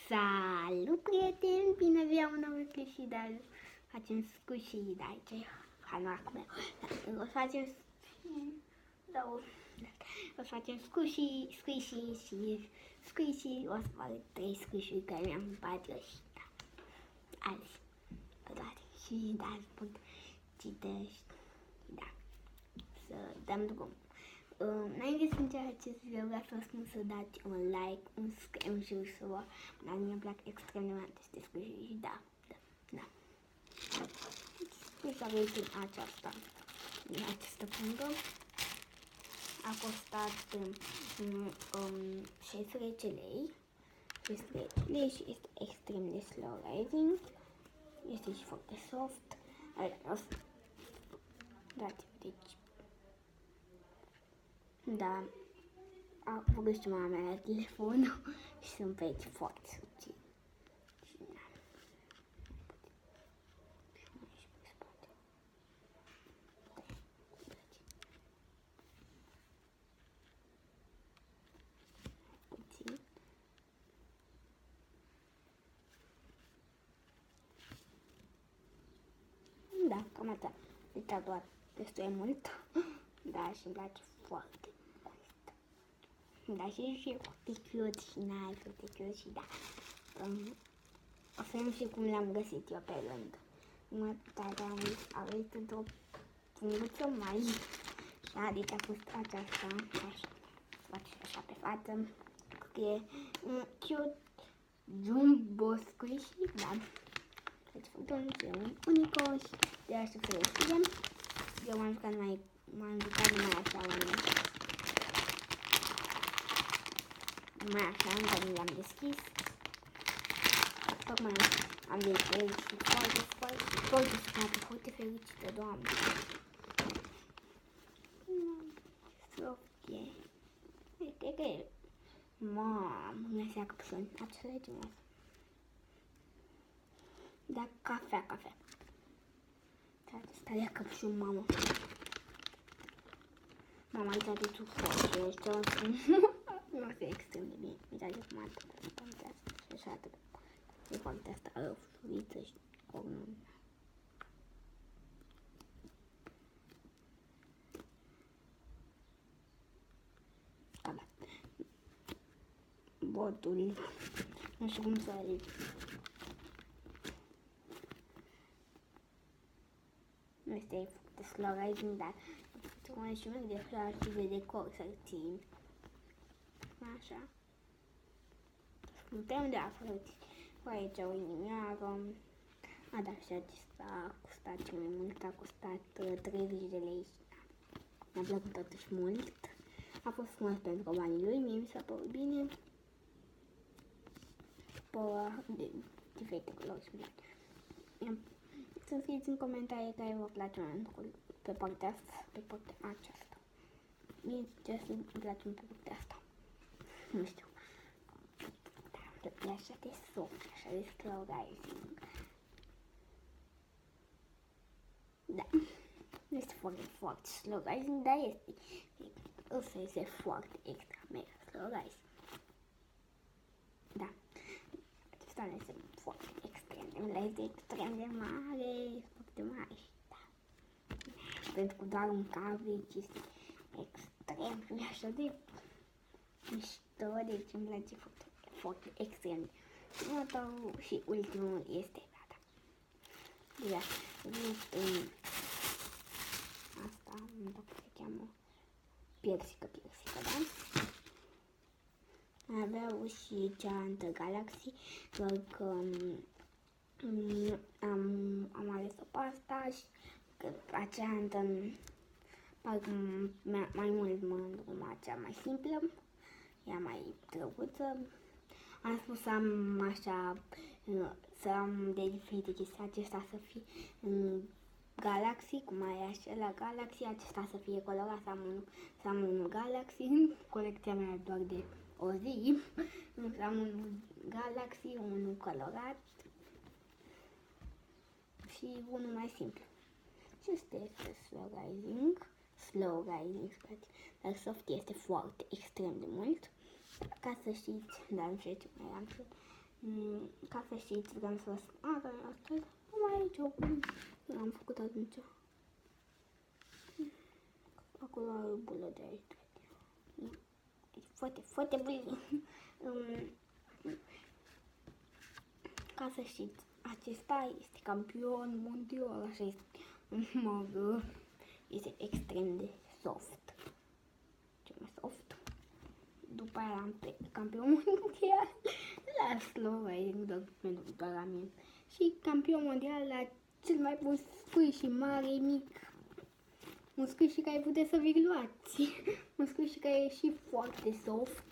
Salut, prieteni! Bine vi un nou clip și dar facem squishy, da, aici hanul meu. O să facem o să facem squishy, o să fac 3 squishy care mi-am cumpărat eu și da, azi, pe toate. Și da, spun, citești, da, să dăm drum. Înainte să încep acest video, vreau să vă spun să dați un like, un subscribe și să vă dați, mie îmi plac extrem de mult aceste squishy și da. Deci aveți în această pungă. A costat 16 lei. 16 lei și este extrem de slow rising. Este și foarte soft. Deci da, a făcut și mama mea la telefonul și sunt pe aici foarte subțiri. Și da. Puțin. Da, cam atât. Deci a doar destul de mult. Da, și îmi place foarte mult. Da, și e foarte cute și nice, foarte cute și da. O să vedem și cum le-am găsit eu pe rând. Aveți într-o punguță mai așa, deci a fost aceasta, așa, face așa pe față, că e un cute jumbo squishy, da. Deci făcăm un unicoș, de așa să le deschidem. Eu m-am jucat numai așa încă nu l-am deschis. Tocmai am deschis și foarte fericită, Doamne. Soft e. Cred că e. Mamă, mi-a să ia căpșuni. Acela e frumos. Da, cafea. Asta ia căpșuni, mamă. Mama, aici are sucos și ăștia nu se extrem de bine. Uitați cum arată asta și așa arată. E foarte asta răfuiță și cornul. Da. Botul. Nu știu cum să arăt. Nu este foarte slow rising, dar mai și un de flori și de decor să-l țin. Așa. Putem de aflat. Aici o inimioară. A, da, și acesta a costat cel mai mult. A costat 30 de lei. Mi-a plăcut totuși mult. A fost frumos pentru banii lui. Mie mi s-a părut bine. De diferite culori și-mi place. Să scrieți în comentarii care vă place mai mult pe partea asta, pe partea aceasta. Mie îmi place pe partea asta. Nu știu. E așa de soft, așa de slow rising. Da. Este foarte slow rising, dar este foarte extra mega slow rising. Da. Acesta nu este foarte extrem de mare, este extrem de mare, foarte mare. Da. Pentru că doar un cablu este extrem și așa de mișto, deci îmi place foarte extrem. Următorul și ultimul este gata. Deci este asta, nu știu cum se cheamă, piersică, da? Aveau și cealaltă Galaxy, doar că am ales-o pe asta și că aceealaltă parcă mai mult mă îndruma cea mai simplă, ea mai drăguță. Am spus să am așa, să am de diferite chestii, acesta să fie Galaxy, cum are așa la Galaxy, acesta să fie colorat, să am unul Galaxy, colecția mea doar de o zi, să am unul Galaxy, unul colorat și unul mai simplu. Și este slow rising, dar soft este foarte extrem de mult. Ca să știți, dar nu știu ce mai am Ca să știți, vreau să vă spun, astăzi nu mai aici, am făcut atunci. Acolo are o bulă de aici. Foarte, foarte bulă. Ca să știți, acesta este campion mondial, așa este, este extrem de soft. Cel mai soft. După aia am campion mondial la slow riding, doar la mine. Și campion mondial la cel mai bun squishy mare, mic. Un squishy care puteți să vi-l luați. Un squishy care e și foarte soft.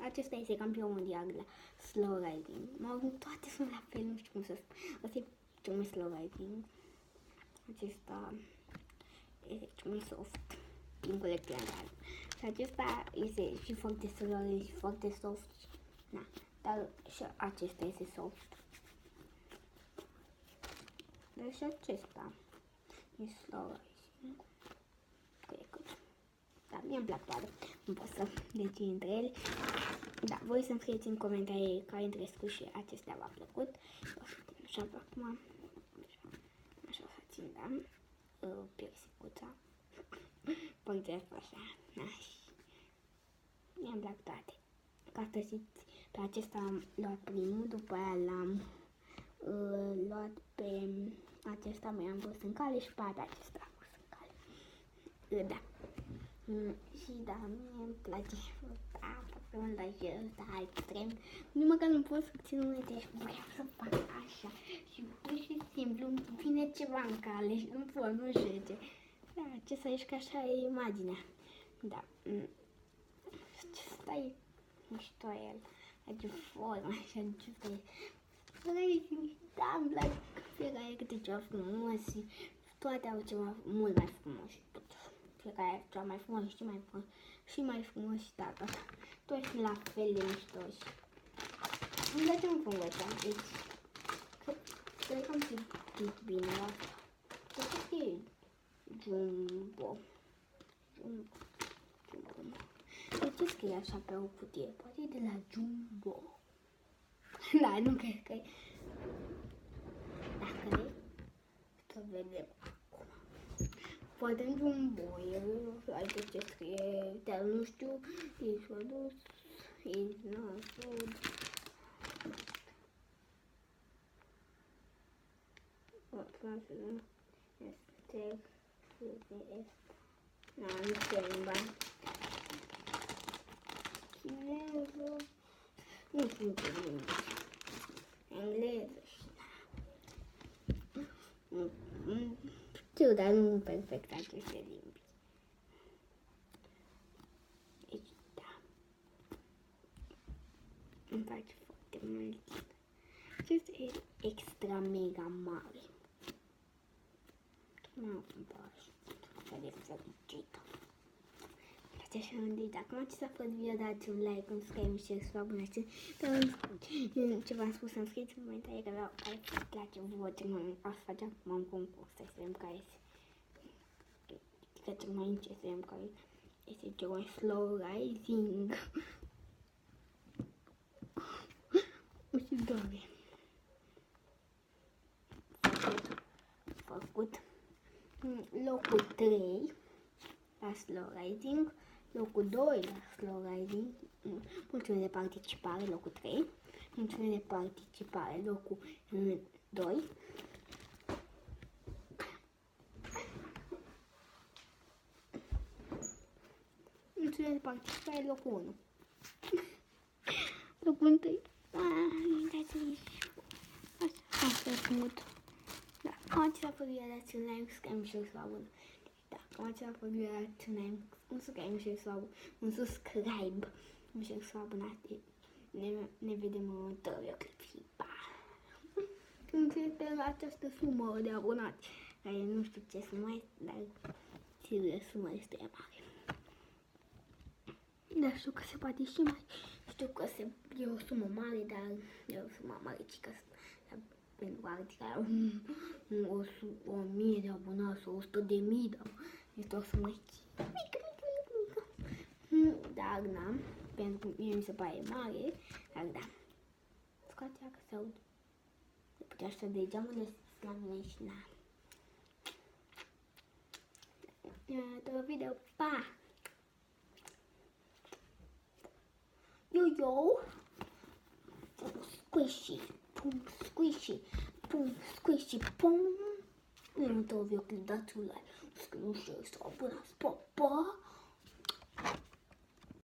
Acesta este campion mondial la slow riding. Toate sunt la fel, nu știu cum să spun. Asta e cel mai slow riding. Acesta este cel mai soft. Pingule plantar. Și acesta este și foarte slow și foarte soft. Na, dar și acesta este soft. Dar și acesta e slow riding. Cred că. Da, mie îmi plac toate. Nu pot să decid între ele. Da, voi să-mi scrieți în comentarii care dintre squishy acestea v-a plăcut. O să țin așa pe acum. Așa o să țin, da? Piersicuța. Părțea asta așa. Mie îmi plac toate. Ca să știți, pe acesta am luat primul, după aia l-am luat pe acesta, mi-am pus în cale și pe acesta am pus în cale. Da. Și da, mie îmi place Pokémon, dar și ăsta extrem. Nu măcar nu pot să țin minte și vreau să fac așa. Și pur și simplu îmi vine ceva în cale și nu pot, nu știu ce. Da, ce să ieși că așa e imaginea. Da. Ce e mișto el. Face formă așa, ce stai. Da, îmi plac fiecare câte ceva frumos și toate au ceva mult mai frumos și tot. Fiecare are ceva mai frumos și mai frumos și mai frumos și tata. Toți la fel de miștoși. Îmi place un fungățean, deci cred că am citit bine asta. Cred că e Jumbo. De ce scrie așa pe o cutie? Poate e de la Jumbo. Da, nu cred că e. Dacă e, să vedem acum. Poate în Jumbo e, uite ce scrie, dar nu știu, e s-a dus, e nasul. Este, nu știu limba. Chineză, nu știu ce limba. Engleză și știu, dar nu perfect aceste limbi. Deci, da. Îmi place foarte mult. Acesta e extra mega mare. Nu îmi place. Așa de fericită. Așa unde, dacă nu ați fost video, dați un like, un subscribe și share, să vă abonați. Ce v-am spus, să-mi scrieți în comentarii care vă place votul. O să facem acum un concurs, să vedem care este. Trecem mai încet, să vedem care este cel mai slow rising. Și doare. Făcut locul 3 la slow rising. Locul 2 la slow riding, mulțumesc de participare, locul 3, mulțumesc de participare, locul 2, mulțumesc de participare, locul 1, locul 1, asta e mult, da, ați a fost dați un like, subscribe și să vă abonați. Da, ați a fost dați un like, un subscribe și să vă abonați. Ne vedem în următorul clip și pa! Când se la această sumă de abonați, care nu știu ce sumă este, dar sigur sumă este mare. Dar știu că se poate și mai, știu că e o sumă mare, dar e o sumă mare, cică, pentru că are 1000 de abonați sau 100.000, dar este o sumă mică. Dar, da. pentru că mie mi se pare mare, dar da. Scoate că se aud. Se putea să de geamul deschis la mine și na. Tot video, pa! Yo! Squishy, pum, squishy, pum, squishy, pum. Nu te-o video, click dați un like, scriu și sau până, pa, pa!